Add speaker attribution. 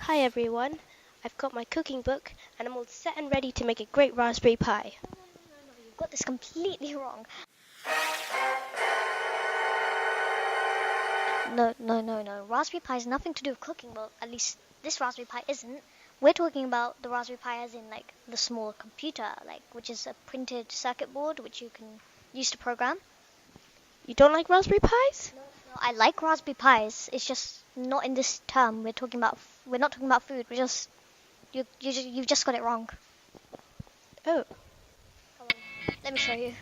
Speaker 1: Hi everyone, I've got my cooking book and I'm all set and ready to make a great raspberry pie.
Speaker 2: No, you've got this completely wrong. No. Raspberry Pi has nothing to do with cooking. Well, at least this Raspberry Pi isn't. We're talking about the Raspberry Pi as in like the small computer, which is a printed circuit board which you can use to program.
Speaker 1: You don't like raspberry pis?
Speaker 2: No, I like Raspberry Pis. It's just not in this term. We're not talking about food. You've just got it wrong.
Speaker 1: Oh.
Speaker 2: Let me show you.